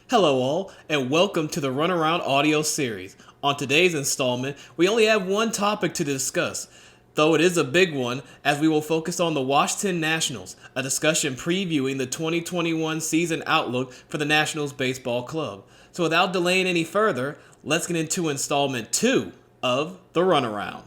Hello all, and welcome to the Run Around audio series. On today's installment, we only have one topic to discuss, though it is a big one, as we will focus on the Washington Nationals, a discussion previewing the 2021 season outlook for the Nationals Baseball Club. So without delaying any further, let's get into installment 2 of the Run Around.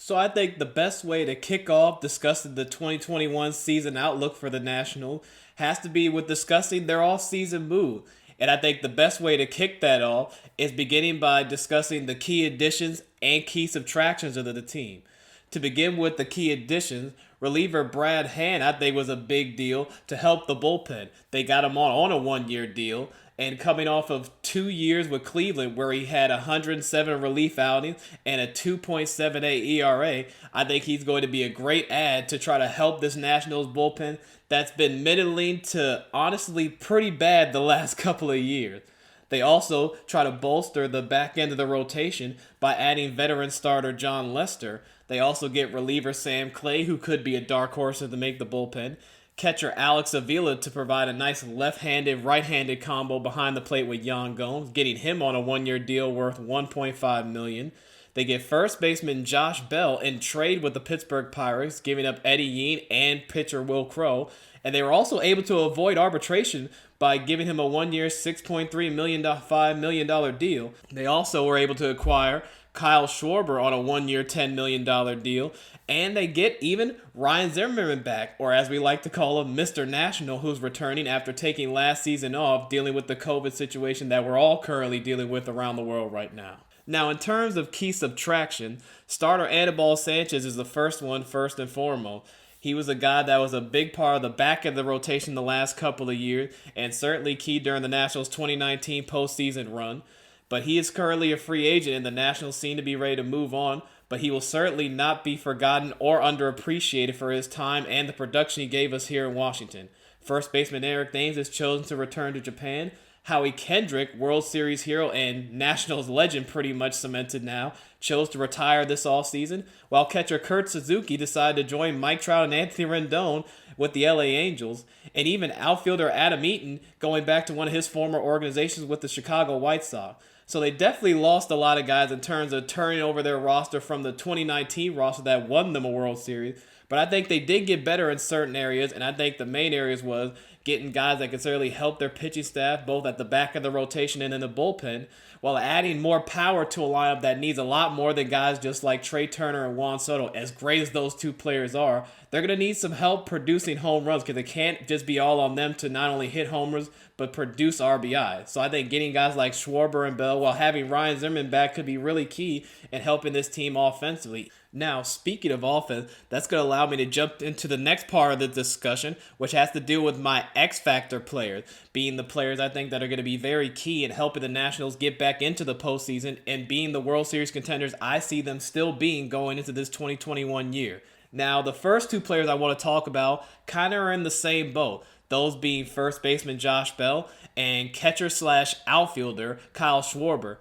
So I think the best way to kick off discussing the 2021 season outlook for the National has to be with discussing their off-season move. And I think the best way to kick that off is beginning by discussing the key additions and key subtractions of the team. To begin with the key additions, reliever Brad Hand I think was a big deal to help the bullpen. They got him on a one-year deal, and coming off of 2 years with Cleveland where he had 107 relief outings and a 2.78 ERA, I think he's going to be a great add to try to help this Nationals bullpen that's been middling to honestly pretty bad the last couple of years. They also try to bolster the back end of the rotation by adding veteran starter John Lester. They also get reliever Sam Clay, who could be a dark horse to make the bullpen. Catcher Alex Avila to provide a nice left-handed, right-handed combo behind the plate with Yan Gomes, getting him on a one-year deal worth $1.5 million. They get first baseman Josh Bell in trade with the Pittsburgh Pirates, giving up Eddie Yean and pitcher Will Crowe. And they were also able to avoid arbitration by giving him a one-year $6.3 million, $5 million deal. They also were able to acquire Kyle Schwarber on a one-year $10 million deal. And they get even Ryan Zimmerman back, or as we like to call him, Mr. National, who's returning after taking last season off, dealing with the COVID situation that we're all currently dealing with around the world right now. Now, in terms of key subtraction, starter Anibal Sanchez is the first and foremost. He was a guy that was a big part of the back of the rotation the last couple of years, and certainly key during the Nationals' 2019 postseason run. But he is currently a free agent, and the Nationals seem to be ready to move on. But he will certainly not be forgotten or underappreciated for his time and the production he gave us here in Washington. First baseman Eric Thames has chosen to return to Japan. Howie Kendrick, World Series hero and Nationals legend pretty much cemented now, chose to retire this offseason, while catcher Kurt Suzuki decided to join Mike Trout and Anthony Rendon with the LA Angels, and even outfielder Adam Eaton going back to one of his former organizations with the Chicago White Sox. So they definitely lost a lot of guys in terms of turning over their roster from the 2019 roster that won them a World Series. But I think they did get better in certain areas, and I think the main areas was getting guys that could certainly help their pitching staff, both at the back of the rotation and in the bullpen, while adding more power to a lineup that needs a lot more than guys just like Trey Turner and Juan Soto. As great as those two players are, they're going to need some help producing home runs because it can't just be all on them to not only hit homers, but produce RBI. So I think getting guys like Schwarber and Bell while having Ryan Zimmerman back could be really key in helping this team offensively. Now, speaking of offense, that's going to allow me to jump into the next part of the discussion, which has to do with my X-Factor players, being the players I think that are going to be very key in helping the Nationals get back into the postseason and being the World Series contenders I see them still being going into this 2021 year. Now, the first two players I want to talk about kind of are in the same boat, those being first baseman Josh Bell and catcher/outfielder Kyle Schwarber.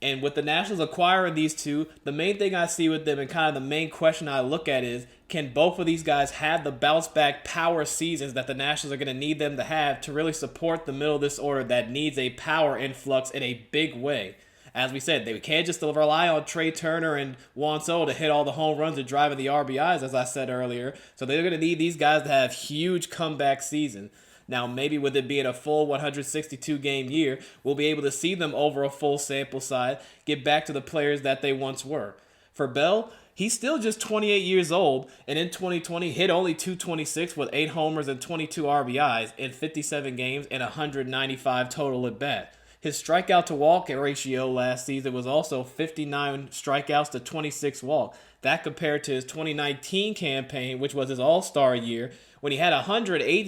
And with the Nationals acquiring these two, the main thing I see with them and kind of the main question I look at is, can both of these guys have the bounce-back power seasons that the Nationals are going to need them to have to really support the middle of this order that needs a power influx in a big way? As we said, they can't just rely on Trey Turner and Juan Soto to hit all the home runs and driving the RBIs, as I said earlier. So they're going to need these guys to have huge comeback seasons. Now, maybe with it being a full 162-game year, we'll be able to see them over a full sample size get back to the players that they once were. For Bell, he's still just 28 years old, and in 2020 hit only .226 with 8 homers and 22 RBIs in 57 games and 195 total at bat. His strikeout to walk ratio last season was also 59 strikeouts to 26 walks. That compared to his 2019 campaign, which was his all-star year, when he had 118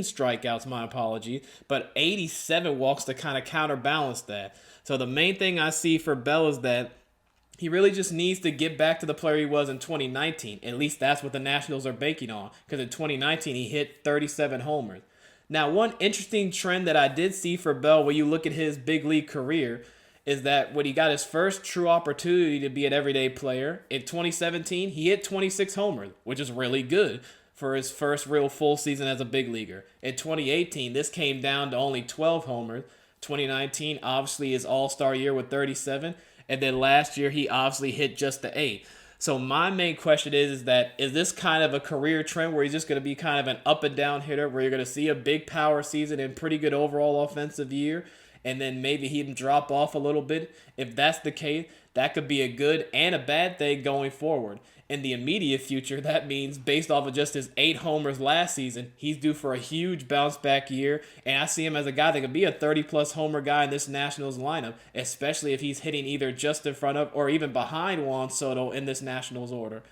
strikeouts, but 87 walks to kind of counterbalance that. So the main thing I see for Bell is that he really just needs to get back to the player he was in 2019. At least that's what the Nationals are banking on, because in 2019 he hit 37 homers. Now, one interesting trend that I did see for Bell when you look at his big league career is that when he got his first true opportunity to be an everyday player in 2017, he hit 26 homers, which is really good for his first real full season as a big leaguer. In 2018, this came down to only 12 homers. 2019, obviously, his all-star year with 37. And then last year, he obviously hit just the 8. So my main question is this kind of a career trend where he's just going to be kind of an up and down hitter where you're going to see a big power season and pretty good overall offensive year, and then maybe he can drop off a little bit? If that's the case, that could be a good and a bad thing going forward. In the immediate future, that means based off of just his 8 homers last season, he's due for a huge bounce back year, and I see him as a guy that could be a 30-plus homer guy in this Nationals lineup, especially if he's hitting either just in front of or even behind Juan Soto in this Nationals order.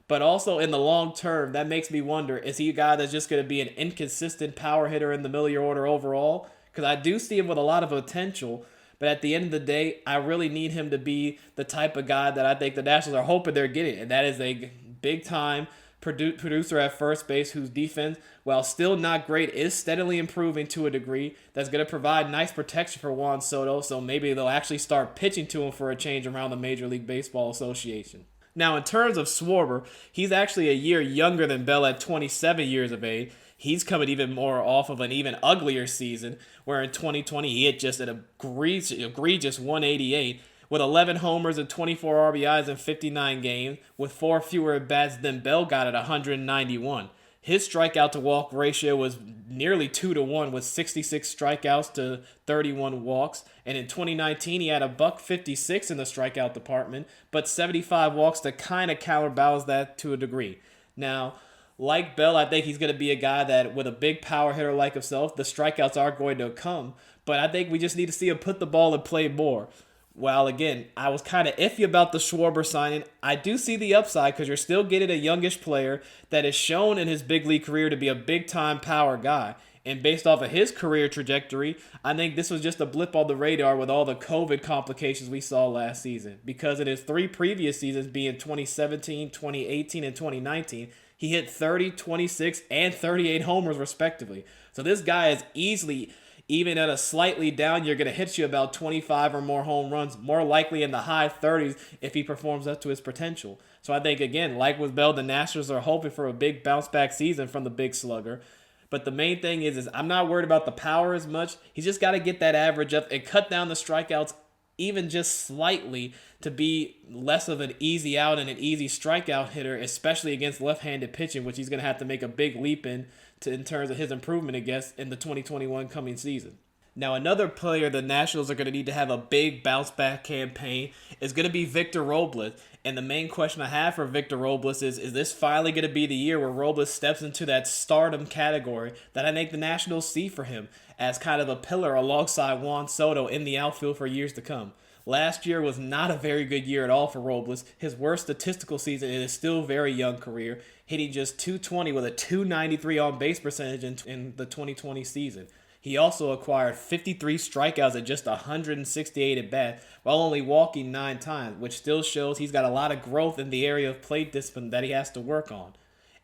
But also in the long term, that makes me wonder, is he a guy that's just going to be an inconsistent power hitter in the middle of your order overall? Because I do see him with a lot of potential, but at the end of the day, I really need him to be the type of guy that I think the Nationals are hoping they're getting, and that is a big-time producer at first base whose defense, while still not great, is steadily improving to a degree that's going to provide nice protection for Juan Soto, so maybe they'll actually start pitching to him for a change around the Major League Baseball Association. Now, in terms of Schwarber, he's actually a year younger than Bell at 27 years of age. He's coming even more off of an even uglier season, where in 2020 he hit just an egregious 188 with 11 homers and 24 RBIs in 59 games, with 4 fewer at-bats than Bell got at 191. His strikeout to walk ratio was nearly 2-1 with 66 strikeouts to 31 walks. And in 2019, he had a $156 in the strikeout department, but 75 walks to kind of counterbalance that to a degree. Now, like Bell, I think he's going to be a guy that, with a big power hitter like himself, the strikeouts are going to come. But I think we just need to see him put the ball and play more. Well, again, I was kind of iffy about the Schwarber signing. I do see the upside because you're still getting a youngish player that is shown in his big league career to be a big-time power guy. And based off of his career trajectory, I think this was just a blip on the radar with all the COVID complications we saw last season. Because in his 3 previous seasons, being 2017, 2018, and 2019, he hit 30, 26, and 38 homers respectively. So this guy is easily, even at a slightly down year, going to hit you about 25 or more home runs, more likely in the high 30s if he performs up to his potential. So I think, again, like with Bell, the Nationals are hoping for a big bounce-back season from the big slugger. But the main thing is I'm not worried about the power as much. He's just got to get that average up and cut down the strikeouts even just slightly to be less of an easy out and an easy strikeout hitter, especially against left-handed pitching, which he's going to have to make a big leap in terms of his improvement, I guess, in the 2021 coming season. Now, another player the Nationals are going to need to have a big bounce-back campaign is going to be Victor Robles. And the main question I have for Victor Robles is this finally going to be the year where Robles steps into that stardom category that I think the Nationals see for him as kind of a pillar alongside Juan Soto in the outfield for years to come? Last year was not a very good year at all for Robles. His worst statistical season in his still very young career, hitting just .220 with a .293 on-base percentage in the 2020 season. He also acquired 53 strikeouts at just 168 at-bats while only walking 9 times, which still shows he's got a lot of growth in the area of plate discipline that he has to work on.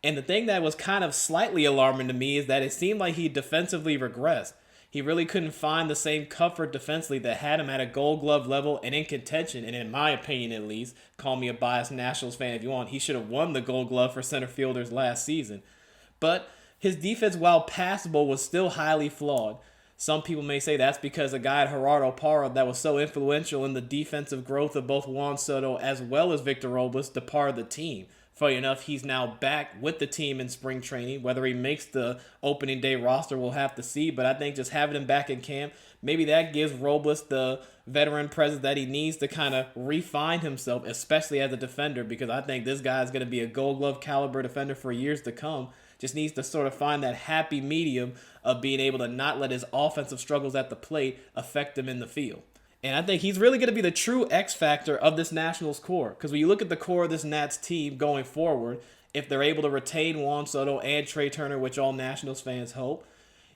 And the thing that was kind of slightly alarming to me is that it seemed like he defensively regressed. He really couldn't find the same comfort defensively that had him at a Gold Glove level and in contention, and in my opinion at least, call me a biased Nationals fan if you want, he should have won the Gold Glove for center fielders last season. But his defense, while passable, was still highly flawed. Some people may say that's because a guy at Gerardo Parra that was so influential in the defensive growth of both Juan Soto as well as Victor Robles departed the team. Funny enough, he's now back with the team in spring training. Whether he makes the opening day roster, we'll have to see. But I think just having him back in camp, maybe that gives Robles the veteran presence that he needs to kind of refine himself, especially as a defender, because I think this guy is going to be a Gold Glove caliber defender for years to come. Just needs to sort of find that happy medium of being able to not let his offensive struggles at the plate affect him in the field. And I think he's really going to be the true X factor of this Nationals core. Because when you look at the core of this Nats team going forward, if they're able to retain Juan Soto and Trey Turner, which all Nationals fans hope,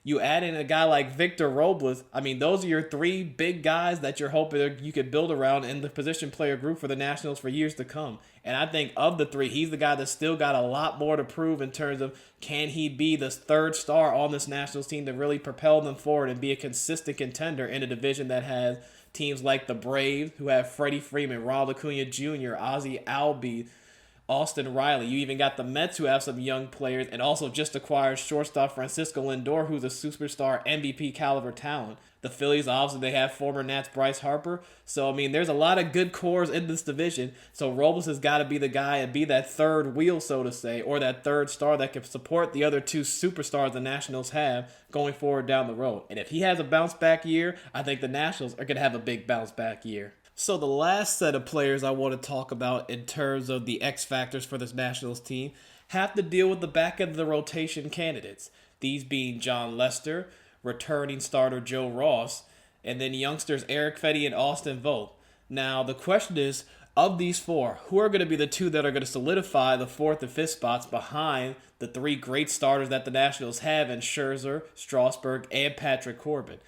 you add in a guy like Victor Robles. I mean, those are your 3 big guys that you're hoping you could build around in the position player group for the Nationals for years to come. And I think of the 3, he's the guy that's still got a lot more to prove in terms of can he be the 3rd star on this Nationals team to really propel them forward and be a consistent contender in a division that has Teams like the Braves, who have Freddie Freeman, Ronald Acuna Jr., Ozzie Albies, Austin Riley. You even got the Mets, who have some young players, and also just acquired shortstop Francisco Lindor, who's a superstar MVP caliber talent. The Phillies, obviously, they have former Nats Bryce Harper. So, I mean, there's a lot of good cores in this division. So, Robles has got to be the guy and be that third wheel, so to say, or that third star that can support the other two superstars the Nationals have going forward down the road. And if he has a bounce back year, I think the Nationals are going to have a big bounce back year. So the last set of players I want to talk about in terms of the X factors for this Nationals team have to deal with the back end of the rotation candidates. These being John Lester, returning starter Joe Ross, and then youngsters Eric Fedde and Austin Vogt. Now the question is, of these four, who are going to be the two that are going to solidify the fourth and fifth spots behind the three great starters that the Nationals have in Scherzer, Strasburg, and Patrick Corbin?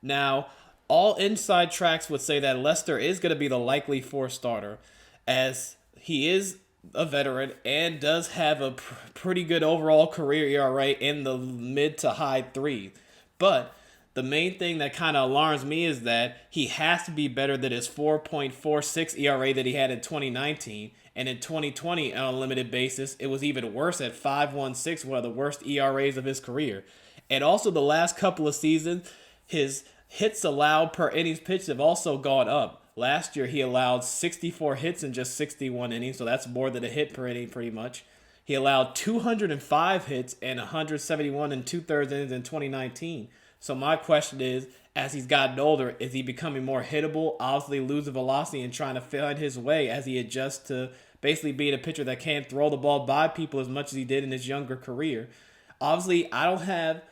Now, all inside tracks would say that Lester is going to be the likely fourth starter, as he is a veteran and does have a pretty good overall career ERA in the mid to high threes. But the main thing that kind of alarms me is that he has to be better than his 4.46 ERA that he had in 2019. And in 2020, on a limited basis, it was even worse at 5.16, one of the worst ERAs of his career. And also the last couple of seasons, his hits allowed per innings pitched have also gone up. Last year, he allowed 64 hits in just 61 innings, so that's more than a hit per inning pretty much. He allowed 205 hits and 171 and two-thirds innings in 2019. So my question is, as he's gotten older, is he becoming more hittable, obviously losing velocity and trying to find his way as he adjusts to basically being a pitcher that can't throw the ball by people as much as he did in his younger career? Obviously, I don't have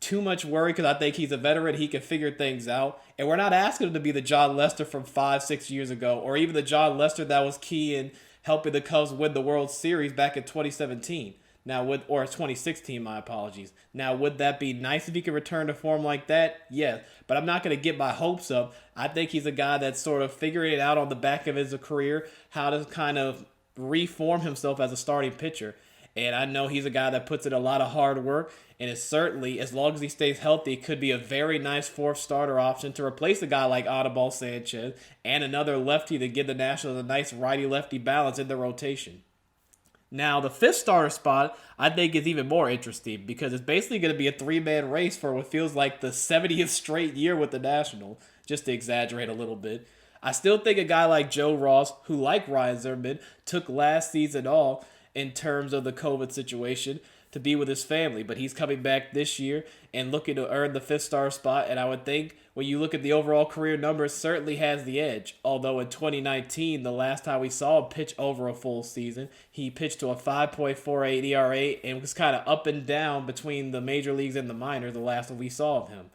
too much worry because I think he's a veteran. He can figure things out. And we're not asking him to be the John Lester from 5-6 years ago, or even the John Lester that was key in helping the Cubs win the World Series back in 2017. Or 2016, my apologies. Now, would that be nice if he could return to form like that? Yes. But I'm not going to get my hopes up. I think he's a guy that's sort of figuring it out on the back of his career, how to kind of reform himself as a starting pitcher. And I know he's a guy that puts in a lot of hard work, and it's certainly, as long as he stays healthy, could be a very nice fourth starter option to replace a guy like Anibal Sanchez and another lefty to give the Nationals a nice righty-lefty balance in the rotation. Now, the fifth starter spot, I think, is even more interesting because it's basically going to be a three-man race for what feels like the 70th straight year with the Nationals, just to exaggerate a little bit. I still think a guy like Joe Ross, who, like Ryan Zimmerman, took last season off in terms of the COVID situation to be with his family, but he's coming back this year and looking to earn the fifth star spot, and I would think when you look at the overall career numbers, certainly has the edge. Although in 2019, the last time we saw him pitch over a full season, he pitched to a 5.48 ERA and was kind of up and down between the major leagues and the minors the last one we saw of him.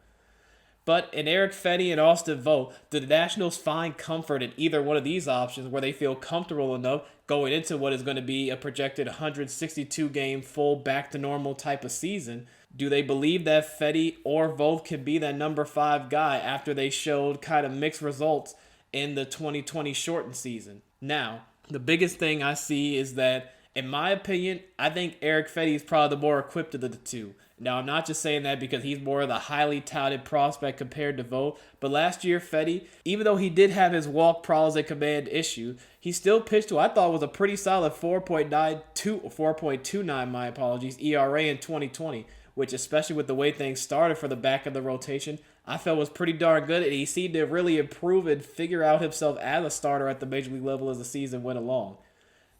But in Eric Fedde and Austin Vogt, do the Nationals find comfort in either one of these options where they feel comfortable enough going into what is going to be a projected 162-game full back-to-normal type of season? Do they believe that Fedde or Vogt can be that number 5 guy after they showed kind of mixed results in the 2020 shortened season? Now, the biggest thing I see is that, in my opinion, I think Eric Fedde is probably the more equipped of the two. Now, I'm not just saying that because he's more of the highly touted prospect compared to Vogt, but last year, Fedde, even though he did have his walk problems and command issue, he still pitched to, I thought, was a pretty solid 4.29, my apologies, ERA in 2020, which, especially with the way things started for the back of the rotation, I felt was pretty darn good, and he seemed to really improve and figure out himself as a starter at the major league level as the season went along.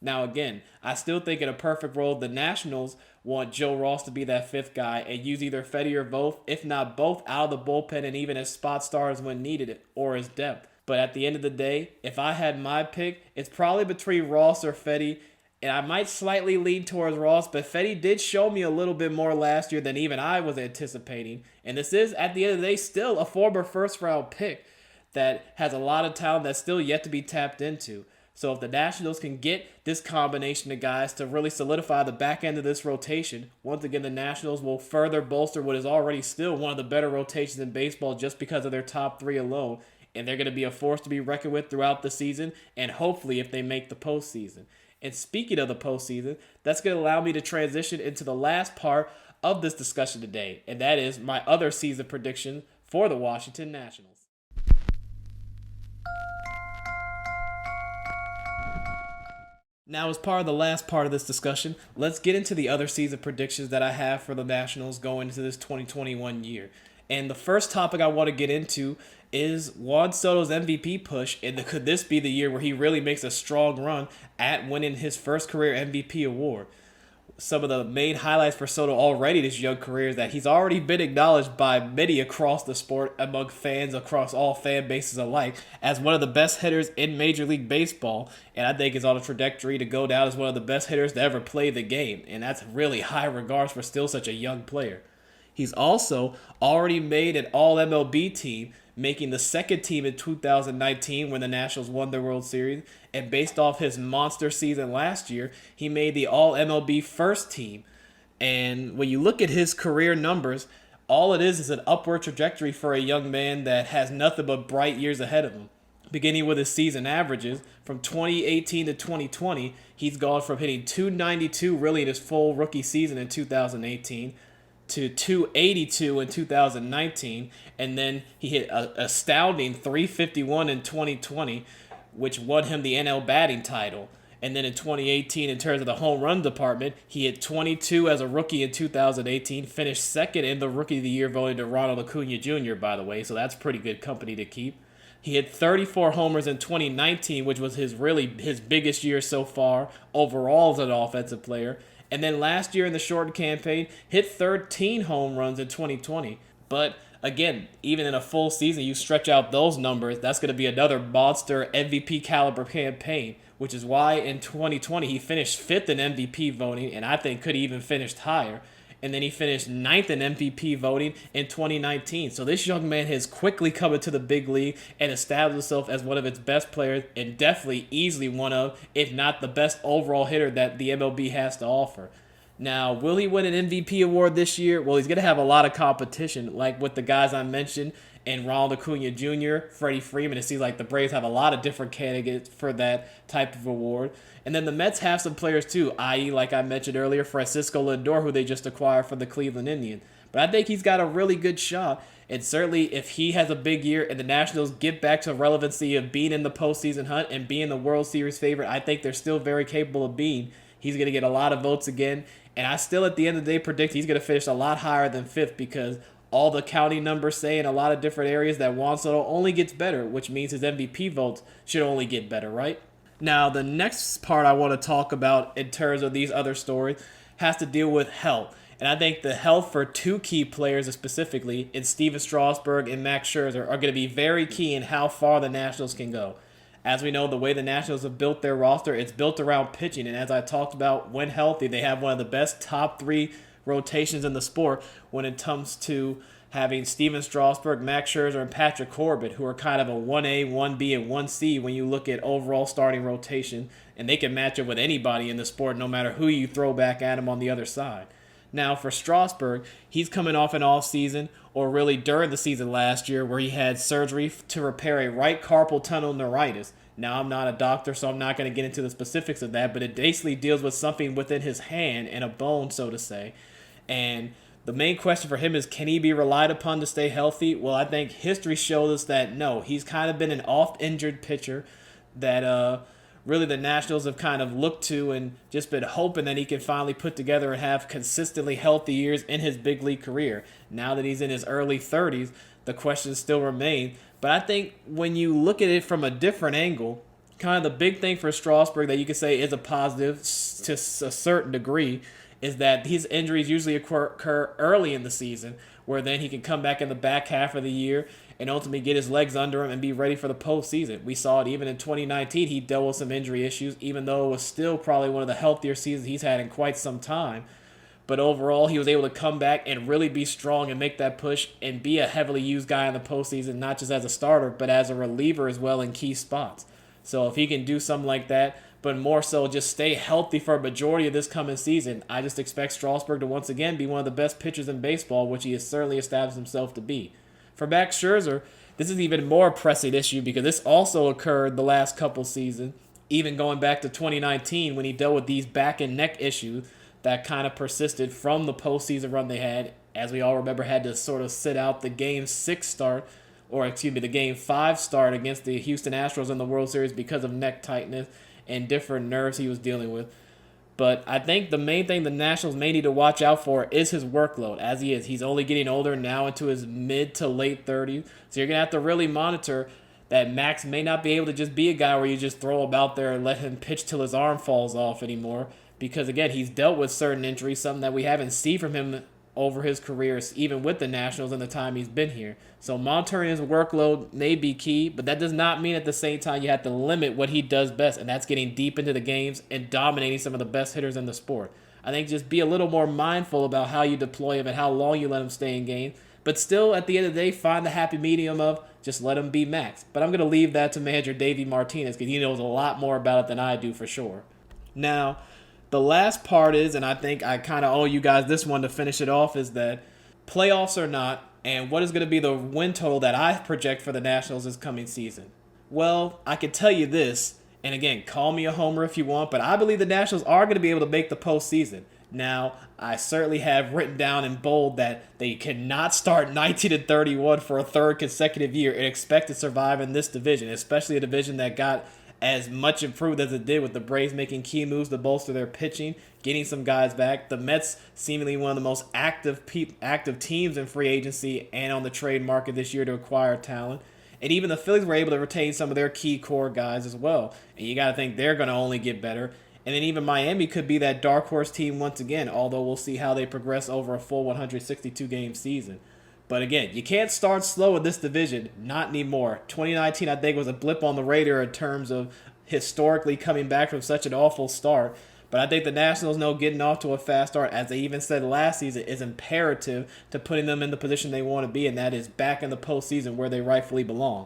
Now, again, I still think in a perfect world, the Nationals want Joe Ross to be that 5th guy and use either Fedde or Vogt, if not both, out of the bullpen and even as spot stars when needed or as depth. But at the end of the day, if I had my pick, it's probably between Ross or Fedde, and I might slightly lean towards Ross, but Fedde did show me a little bit more last year than even I was anticipating. And this is, at the end of the day, still a former first-round pick that has a lot of talent that's still yet to be tapped into. So if the Nationals can get this combination of guys to really solidify the back end of this rotation, once again, the Nationals will further bolster what is already still one of the better rotations in baseball just because of their top 3 alone. And they're going to be a force to be reckoned with throughout the season, and hopefully if they make the postseason. And speaking of the postseason, that's going to allow me to transition into the last part of this discussion today, and that is my other season prediction for the Washington Nationals. Now, as part of the last part of this discussion, let's get into the other season predictions that I have for the Nationals going into this 2021 year. And the first topic I want to get into is Juan Soto's MVP push, and could this be the year where he really makes a strong run at winning his first career MVP award? Some of the main highlights for Soto already this young career is that he's already been acknowledged by many across the sport, among fans across all fan bases alike, as one of the best hitters in Major League Baseball, and I think is on a trajectory to go down as one of the best hitters to ever play the game, and that's really high regards for still such a young player. He's also already made an All-MLB team, making the second team in 2019 when the Nationals won the World Series. And based off his monster season last year, he made the All-MLB first team. And when you look at his career numbers, all it is an upward trajectory for a young man that has nothing but bright years ahead of him. Beginning with his season averages, from 2018 to 2020, he's gone from hitting 292 really in his full rookie season in 2018 to 282 in 2019, and then he hit an astounding 351 in 2020, which won him the NL batting title. And then in 2018, in terms of the home run department, he hit 22 as a rookie in 2018, finished second in the Rookie of the Year voting to Ronald Acuna Jr., by the way, so that's pretty good company to keep. He hit 34 homers in 2019, which was his biggest year so far overall as an offensive player. And then last year in the shortened campaign, hit 13 home runs in 2020. But again, even in a full season, you stretch out those numbers, that's going to be another monster MVP caliber campaign, which is why in 2020 he finished 5th in MVP voting, and I think could even finished higher. And then he finished 9th in MVP voting in 2019. So this young man has quickly come into the big league and established himself as one of its best players, and definitely easily one of, if not the best overall hitter that the MLB has to offer. Now, will he win an MVP award this year? Well, he's going to have a lot of competition, like with the guys I mentioned, and Ronald Acuna Jr., Freddie Freeman. It seems like the Braves have a lot of different candidates for that type of award. And then the Mets have some players too, i.e., like I mentioned earlier, Francisco Lindor, who they just acquired from the Cleveland Indians. But I think he's got a really good shot. And certainly if he has a big year and the Nationals get back to relevancy of being in the postseason hunt and being the World Series favorite, I think they're still very capable of being. He's going to get a lot of votes again. And I still, at the end of the day, predict he's going to finish a lot higher than 5th because all the counting numbers say in a lot of different areas that Juan Soto only gets better, which means his MVP votes should only get better, right? Now, the next part I want to talk about in terms of these other stories has to deal with health. And I think the health for two key players specifically, in Steven Strasburg and Max Scherzer, are going to be very key in how far the Nationals can go. As we know, the way the Nationals have built their roster, it's built around pitching. And as I talked about, when healthy, they have one of the best top 3 rotations in the sport when it comes to having Steven Strasburg, Max Scherzer, and Patrick Corbin, who are kind of a 1A, 1B, and 1C when you look at overall starting rotation. And they can match up with anybody in the sport, no matter who you throw back at them on the other side. Now, for Strasburg, he's coming off an offseason, or really during the season last year, where he had surgery to repair a right carpal tunnel neuritis. Now, I'm not a doctor, so I'm not going to get into the specifics of that, but it basically deals with something within his hand and a bone, so to say. And the main question for him is, can he be relied upon to stay healthy? Well, I think history shows us that no. He's kind of been an oft-injured pitcher that really the Nationals have kind of looked to and just been hoping that he can finally put together and have consistently healthy years in his big league career. Now that he's in his early 30s, the questions still remain. But I think when you look at it from a different angle, kind of the big thing for Strasburg that you could say is a positive to a certain degree is that these injuries usually occur early in the season, where then he can come back in the back half of the year and ultimately get his legs under him and be ready for the postseason. We saw it even in 2019. He dealt with some injury issues, even though it was still probably one of the healthier seasons he's had in quite some time. But overall, he was able to come back and really be strong and make that push and be a heavily used guy in the postseason, not just as a starter, but as a reliever as well in key spots. So if he can do something like that, but more so just stay healthy for a majority of this coming season, I just expect Strasburg to once again be one of the best pitchers in baseball, which he has certainly established himself to be. For Max Scherzer, this is even more pressing issue because this also occurred the last couple seasons, even going back to 2019 when he dealt with these back and neck issues that kind of persisted from the postseason run they had. As we all remember, had to sort of sit out the Game 6 start, the Game 5 start against the Houston Astros in the World Series because of neck tightness. and different nerves he was dealing with. But I think the main thing the Nationals may need to watch out for is his workload, as he is. He's only getting older now, into his mid to late 30s. So you're going to have to really monitor that Max may not be able to just be a guy where you just throw him out there and let him pitch till his arm falls off anymore. Because, again, he's dealt with certain injuries, something that we haven't seen from him over his career, even with the Nationals in the time he's been here. So monitoring his workload may be key, but that does not mean at the same time you have to limit what he does best, and that's getting deep into the games and dominating some of the best hitters in the sport. I think just be a little more mindful about how you deploy him and how long you let him stay in game, but still, at the end of the day, find the happy medium of just let him be Max. But I'm going to leave that to manager Davey Martinez because he knows a lot more about it than I do for sure. Now, the last part is, and I think I kind of owe you guys this one to finish it off, is that playoffs or not, and what is going to be the win total that I project for the Nationals this coming season? Well, I can tell you this, and again, call me a homer if you want, but I believe the Nationals are going to be able to make the postseason. Now, I certainly have written down in bold that they cannot start 19-31 for a third consecutive year and expect to survive in this division, especially a division that got as much improved as it did with the Braves making key moves to bolster their pitching, getting some guys back. The Mets seemingly one of the most active teams in free agency and on the trade market this year to acquire talent. And even the Phillies were able to retain some of their key core guys as well. And you got to think they're going to only get better. And then even Miami could be that dark horse team once again, although we'll see how they progress over a full 162-game season. But again, you can't start slow in this division, not anymore. 2019, I think, was a blip on the radar in terms of historically coming back from such an awful start. But I think the Nationals know getting off to a fast start, as they even said last season, is imperative to putting them in the position they want to be, and that is back in the postseason where they rightfully belong.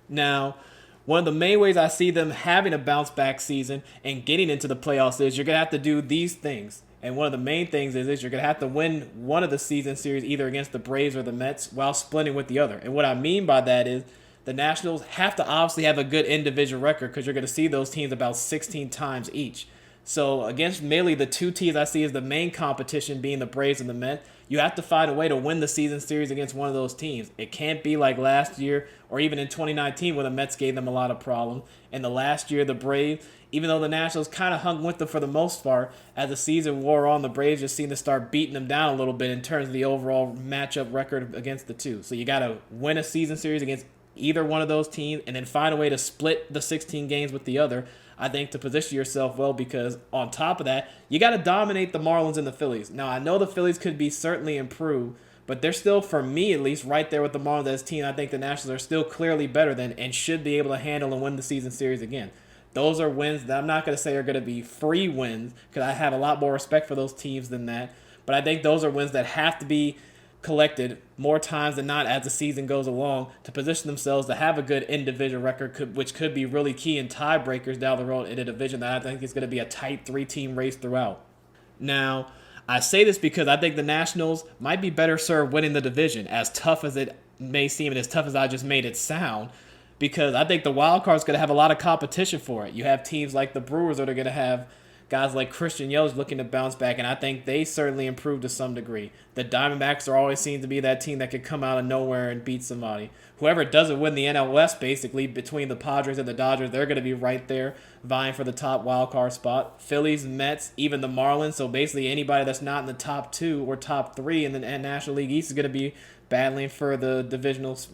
Now, one of the main ways I see them having a bounce-back season and getting into the playoffs is you're going to have to do these things. And one of the main things is you're going to have to win one of the season series either against the Braves or the Mets while splitting with the other. And what I mean by that is the Nationals have to obviously have a good in-division record because you're going to see those teams about 16 times each. So against mainly the two teams I see as the main competition being the Braves and the Mets, you have to find a way to win the season series against one of those teams. It can't be like last year or even in 2019 where the Mets gave them a lot of problems. And the last year, the Braves, even though the Nationals kind of hung with them for the most part, as the season wore on, the Braves just seemed to start beating them down a little bit in terms of the overall matchup record against the two. So you got to win a season series against either one of those teams and then find a way to split the 16 games with the other, I think, to position yourself well, because on top of that, you got to dominate the Marlins and the Phillies. Now, I know the Phillies could be certainly improved, but they're still, for me at least, right there with the Marlins as a team. I think the Nationals are still clearly better than and should be able to handle and win the season series again. Those are wins that I'm not going to say are going to be free wins because I have a lot more respect for those teams than that. But I think those are wins that have to be collected more times than not as the season goes along to position themselves to have a good in-division record, which could be really key in tiebreakers down the road in a division that I think is going to be a tight three-team race throughout. Now, I say this because I think the Nationals might be better served winning the division, as tough as it may seem and as tough as I just made it sound, because I think the wild card is going to have a lot of competition for it. You have teams like the Brewers that are going to have guys like Christian Yelich looking to bounce back, and I think they certainly improved to some degree. The Diamondbacks are always seen to be that team that could come out of nowhere and beat somebody. Whoever doesn't win the NL West, basically, between the Padres and the Dodgers, they're going to be right there vying for the top wild card spot. Phillies, Mets, even the Marlins, so basically anybody that's not in the top two or top three in the National League East is going to be battling for the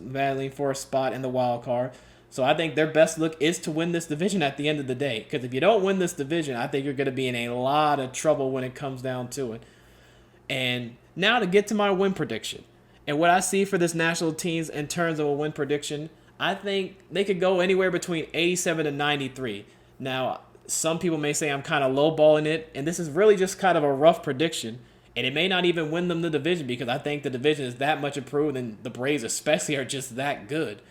battling for a spot in the wild card. So I think their best look is to win this division at the end of the day. Because if you don't win this division, I think you're going to be in a lot of trouble when it comes down to it. And now to get to my win prediction. And what I see for this national teams in terms of a win prediction, I think they could go anywhere between 87 and 93. Now, some people may say I'm kind of lowballing it. And this is really just kind of a rough prediction. And it may not even win them the division because I think the division is that much improved and the Braves especially are just that good.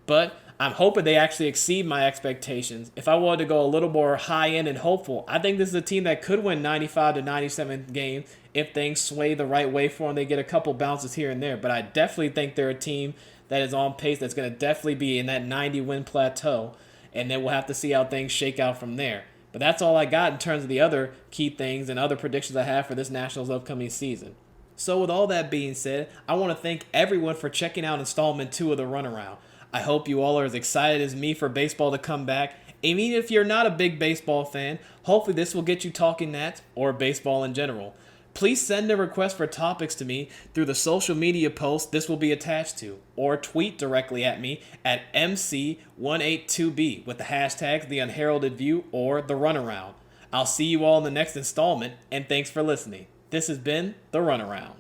But I'm hoping they actually exceed my expectations. If I wanted to go a little more high-end and hopeful, I think this is a team that could win 95 to 97 games if things sway the right way for them. They get a couple bounces here and there. But I definitely think they're a team that is on pace that's going to definitely be in that 90-win plateau. And then we'll have to see how things shake out from there. But that's all I got in terms of the other key things and other predictions I have for this Nationals upcoming season. So with all that being said, I want to thank everyone for checking out installment 2 of the Runaround. I hope you all are as excited as me for baseball to come back, Even if you're not a big baseball fan, hopefully this will get you talking that or baseball in general. Please send a request for topics to me through the social media post this will be attached to, or tweet directly at me at MC182B with the hashtags The Unheralded View or The Runaround. I'll see you all in the next installment, and thanks for listening. This has been The Runaround.